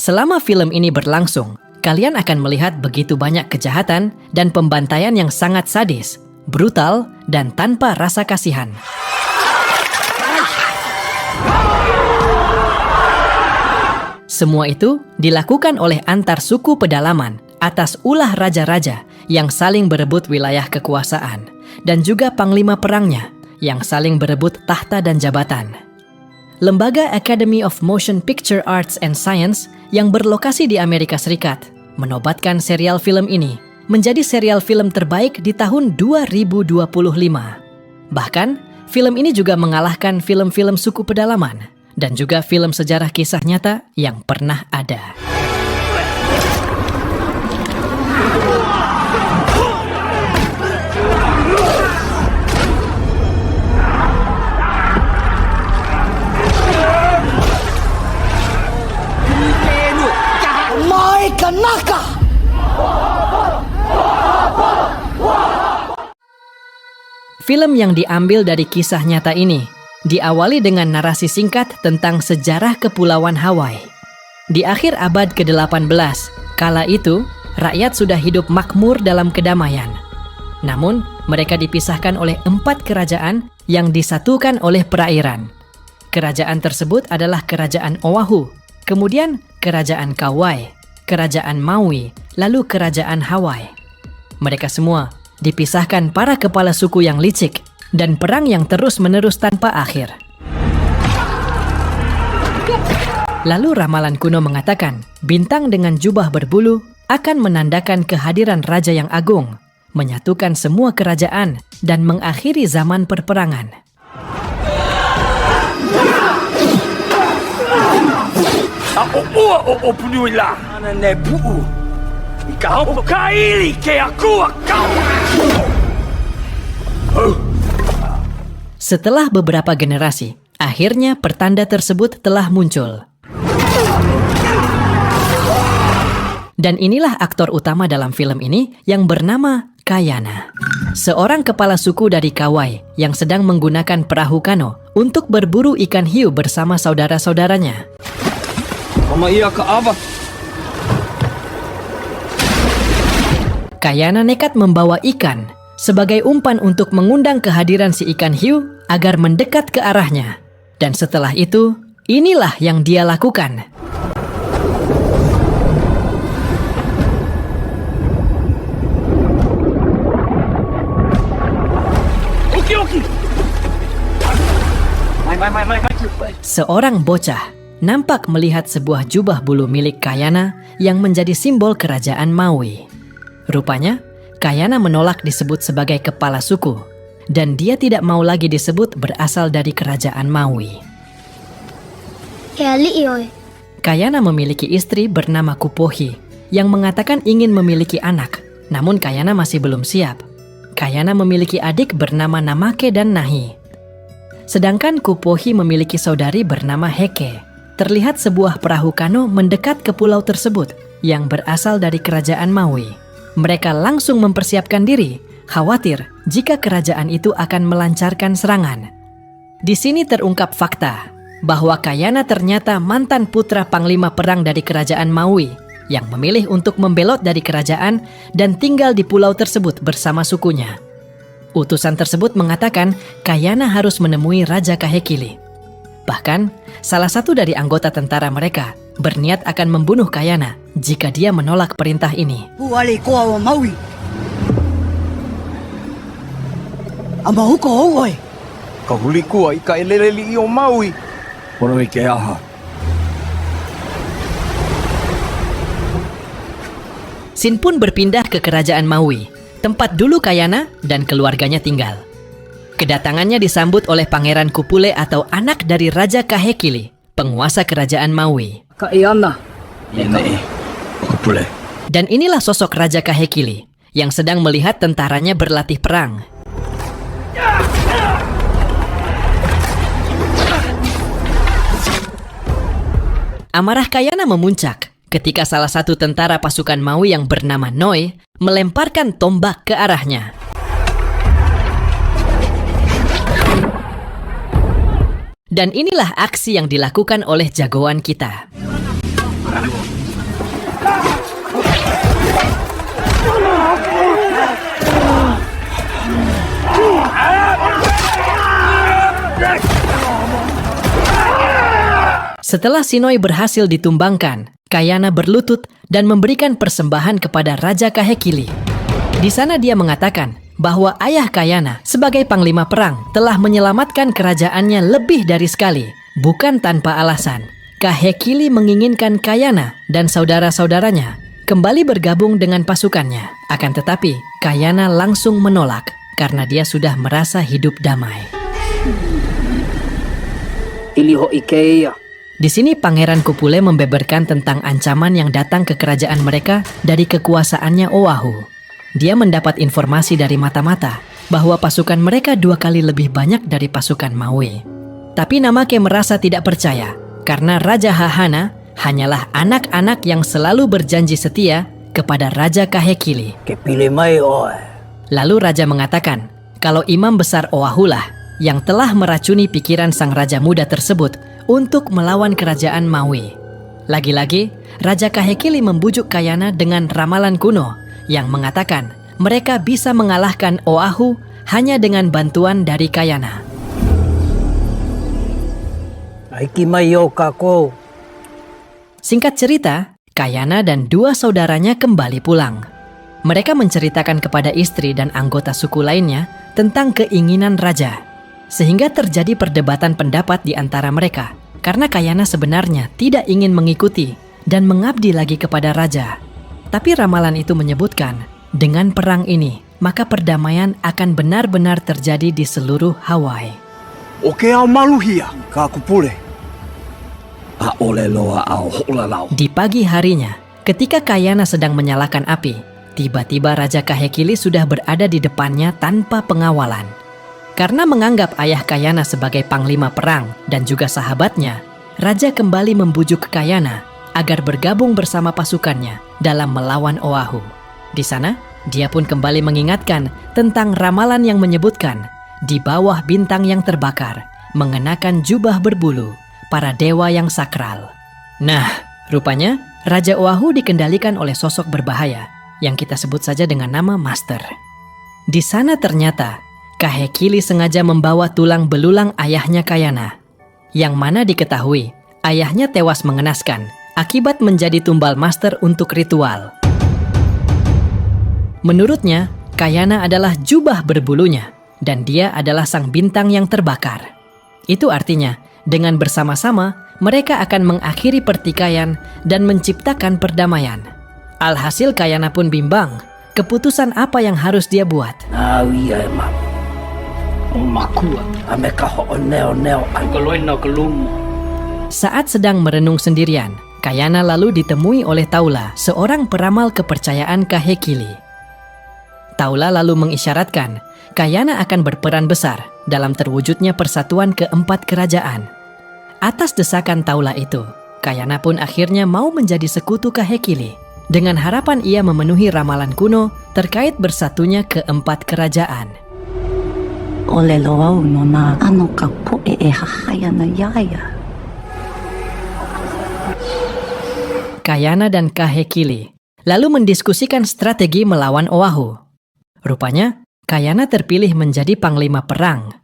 Selama film ini berlangsung, kalian akan melihat begitu banyak kejahatan dan pembantaian yang sangat sadis, brutal, dan tanpa rasa kasihan. Semua itu dilakukan oleh antar suku pedalaman atas ulah raja-raja yang saling berebut wilayah kekuasaan, dan juga panglima perangnya yang saling berebut tahta dan jabatan. Lembaga Academy of Motion Picture Arts and Science yang berlokasi di Amerika Serikat menobatkan serial film ini menjadi serial film terbaik di tahun 2025. Bahkan, film ini juga mengalahkan film-film suku pedalaman dan juga film sejarah kisah nyata yang pernah ada. Film yang diambil dari kisah nyata ini diawali dengan narasi singkat tentang sejarah Kepulauan Hawaii. Di akhir abad ke-18, kala itu rakyat sudah hidup makmur dalam kedamaian. Namun, mereka dipisahkan oleh 4 kerajaan yang disatukan oleh perairan. Kerajaan tersebut adalah Kerajaan Oahu, kemudian Kerajaan Kauai, Kerajaan Maui, lalu Kerajaan Hawaii. Mereka semua dipisahkan para kepala suku yang licik dan perang yang terus-menerus tanpa akhir. Lalu ramalan kuno mengatakan, bintang dengan jubah berbulu akan menandakan kehadiran raja yang agung, menyatukan semua kerajaan dan mengakhiri zaman perperangan. Setelah beberapa generasi, akhirnya pertanda tersebut telah muncul. Dan inilah aktor utama dalam film ini yang bernama Kayana, seorang kepala suku dari Kauai yang sedang menggunakan perahu kano untuk berburu ikan hiu bersama saudara-saudaranya. Kayana nekat membawa ikan sebagai umpan untuk mengundang kehadiran si ikan hiu agar mendekat ke arahnya. Dan setelah itu, inilah yang dia lakukan. Seorang bocah nampak melihat sebuah jubah bulu milik Kayana yang menjadi simbol kerajaan Maui. Rupanya, Kayana menolak disebut sebagai kepala suku, dan dia tidak mau lagi disebut berasal dari kerajaan Maui. Kayana memiliki istri bernama Kupohi, yang mengatakan ingin memiliki anak, namun Kayana masih belum siap. Kayana memiliki adik bernama Namake dan Nahi. Sedangkan Kupohi memiliki saudari bernama Heke. Terlihat sebuah perahu kano mendekat ke pulau tersebut yang berasal dari kerajaan Maui. Mereka langsung mempersiapkan diri, khawatir jika kerajaan itu akan melancarkan serangan. Di sini terungkap fakta bahwa Kayana ternyata mantan putra panglima perang dari kerajaan Maui yang memilih untuk membelot dari kerajaan dan tinggal di pulau tersebut bersama sukunya. Utusan tersebut mengatakan Kayana harus menemui Raja Kahekili. Bahkan, salah satu dari anggota tentara mereka berniat akan membunuh Kayana jika dia menolak perintah ini. Sin pun berpindah ke kerajaan Maui, tempat dulu Kayana dan keluarganya tinggal. Kedatangannya disambut oleh Pangeran Kupule atau anak dari Raja Kahekili, penguasa kerajaan Maui. Dan inilah sosok Raja Kahekili yang sedang melihat tentaranya berlatih perang. Amarah Kayana memuncak ketika salah satu tentara pasukan Maui yang bernama Noi melemparkan tombak ke arahnya. Dan inilah aksi yang dilakukan oleh jagoan kita. Setelah Sinoi berhasil ditumbangkan, Kayana berlutut dan memberikan persembahan kepada Raja Kahekili. Di sana dia mengatakan bahwa ayah Kayana sebagai panglima perang telah menyelamatkan kerajaannya lebih dari sekali, bukan tanpa alasan. Kahekili menginginkan Kayana dan saudara-saudaranya kembali bergabung dengan pasukannya. Akan tetapi, Kayana langsung menolak karena dia sudah merasa hidup damai. Di sini Pangeran Kupule membeberkan tentang ancaman yang datang ke kerajaan mereka dari kekuasaannya Oahu. Dia mendapat informasi dari mata-mata bahwa pasukan mereka 2 kali lebih banyak dari pasukan Maui. Tapi Namake merasa tidak percaya karena Raja Hahana hanyalah anak-anak yang selalu berjanji setia kepada Raja Kahekili. Lalu Raja mengatakan kalau Imam Besar Oahu lah yang telah meracuni pikiran sang Raja Muda tersebut untuk melawan kerajaan Maui. Lagi-lagi, Raja Kahekili membujuk Kayana dengan ramalan kuno yang mengatakan mereka bisa mengalahkan Oahu hanya dengan bantuan dari Kayana. Singkat cerita, Kayana dan 2 saudaranya kembali pulang. Mereka menceritakan kepada istri dan anggota suku lainnya tentang keinginan raja, sehingga terjadi perdebatan pendapat di antara mereka karena Kayana sebenarnya tidak ingin mengikuti dan mengabdi lagi kepada raja. Tapi ramalan itu menyebutkan dengan perang ini maka perdamaian akan benar-benar terjadi di seluruh Hawaii. Di pagi harinya, ketika Kayana sedang menyalakan api, tiba-tiba Raja Kahekili sudah berada di depannya tanpa pengawalan. Karena menganggap ayah Kayana sebagai panglima perang dan juga sahabatnya, Raja kembali membujuk Kayana agar bergabung bersama pasukannya dalam melawan Oahu. Di sana, dia pun kembali mengingatkan tentang ramalan yang menyebutkan di bawah bintang yang terbakar, mengenakan jubah berbulu, para dewa yang sakral. Nah, rupanya Raja Oahu dikendalikan oleh sosok berbahaya yang kita sebut saja dengan nama Master. Di sana ternyata Kahekili sengaja membawa tulang belulang ayahnya Kayana, yang mana diketahui ayahnya tewas mengenaskan akibat menjadi tumbal Master untuk ritual. Menurutnya, Kayana adalah jubah berbulunya dan dia adalah sang bintang yang terbakar. Itu artinya, dengan bersama-sama mereka akan mengakhiri pertikaian dan menciptakan perdamaian. Alhasil Kayana pun bimbang, keputusan apa yang harus dia buat. Saat sedang merenung sendirian, Kayana lalu ditemui oleh Taula, seorang peramal kepercayaan Kahekili. Taula lalu mengisyaratkan Kayana akan berperan besar dalam terwujudnya persatuan keempat kerajaan. Atas desakan Taula itu, Kayana pun akhirnya mau menjadi sekutu Kahekili dengan harapan ia memenuhi ramalan kuno terkait bersatunya keempat kerajaan. Kayana dan Kahekili lalu mendiskusikan strategi melawan Oahu. Rupanya, Kayana terpilih menjadi panglima perang.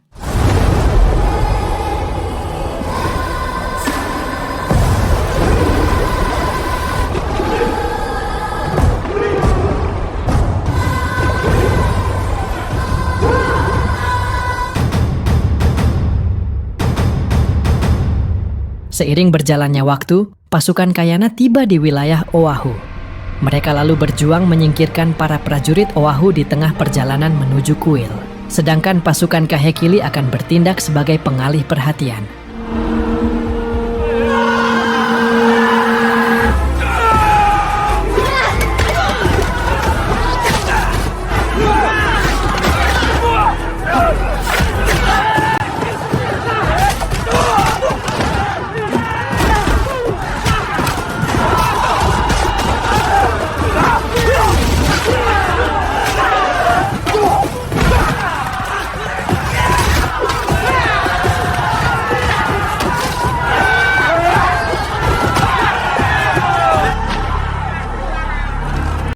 Seiring berjalannya waktu, pasukan Kayana tiba di wilayah Oahu. Mereka lalu berjuang menyingkirkan para prajurit Oahu di tengah perjalanan menuju kuil. Sedangkan pasukan Kahekili akan bertindak sebagai pengalih perhatian.